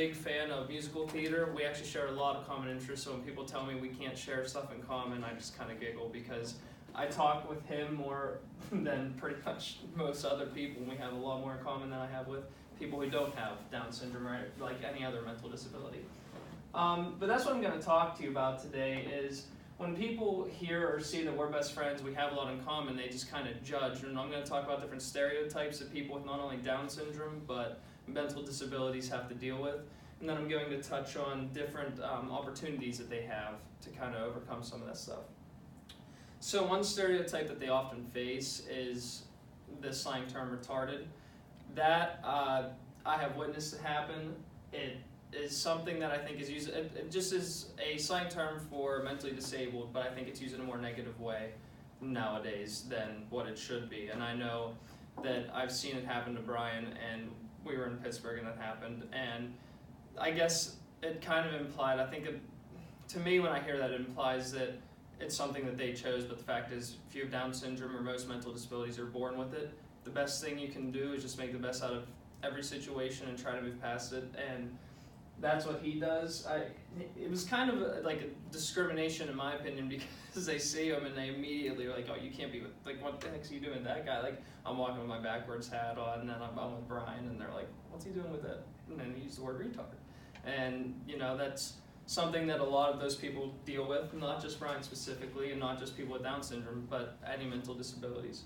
Big fan of musical theater. We actually share a lot of common interests, so when people tell me we can't share stuff in common, I just kind of giggle because I talk with him more than pretty much most other people. We have a lot more in common than I have with people who don't have Down syndrome or like any other mental disability. But that's what I'm going to talk to you about today is when people hear or see that we're best friends, we have a lot in common, they just kind of judge. And I'm going to talk about different stereotypes that people with not only Down syndrome, but mental disabilities have to deal with. And then I'm going to touch on different opportunities that they have to kind of overcome some of that stuff. So one stereotype that they often face is the slang term retarded. That I have witnessed it happen. It is something that I think is used, it just is a slang term for mentally disabled, but I think it's used in a more negative way nowadays than what it should be. And I know that I've seen it happen to Brian, and we were in Pittsburgh and that happened. And I guess it kind of implied, I think to me when I hear that, it implies that it's something that they chose, but the fact is, if you have Down syndrome or most mental disabilities are born with it, the best thing you can do is just make the best out of every situation and try to move past it. And that's what he does. It was kind of like a discrimination in my opinion, because they see him and they immediately are like, oh, you can't be with, like, what the heck's he doing with that guy? Like, I'm walking with my backwards hat on, and then I'm with Brian, and they're like, what's he doing with it? And then he used the word retard. And, you know, that's something that a lot of those people deal with, not just Brian specifically, and not just people with Down syndrome, but any mental disabilities.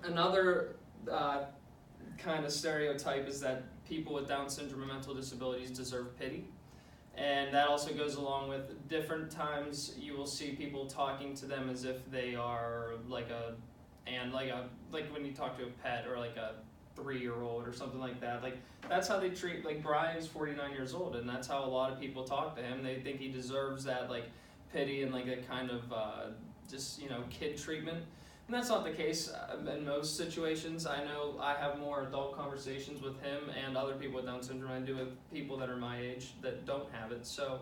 Another kind of stereotype is that people with Down syndrome and mental disabilities deserve pity. And that also goes along with different times you will see people talking to them as if they are like when you talk to a pet or like a 3-year-old or something like that. Like, that's how they treat, like, Brian's 49 years old, and that's how a lot of people talk to him. They think he deserves that, like, pity and like a kind of just, you know, kid treatment. And that's not the case in most situations. I know I have more adult conversations with him and other people with Down syndrome than I do with people that are my age that don't have it. So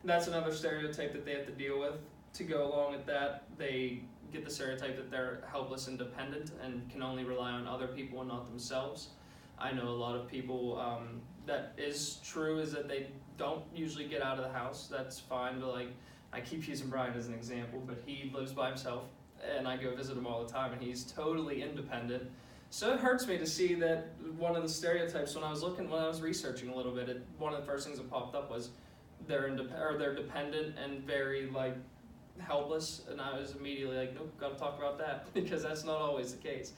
that's another stereotype that they have to deal with. To go along with that, they get the stereotype that they're helpless and dependent and can only rely on other people and not themselves. I know a lot of people, that is true, is that they don't usually get out of the house. That's fine, but like, I keep using Brian as an example, but he lives by himself, and I go visit him all the time, and he's totally independent. So it hurts me to see that one of the stereotypes, when I was researching a little bit, one of the first things that popped up was they're dependent and very like helpless, and I was immediately like, nope, gotta talk about that, because that's not always the case.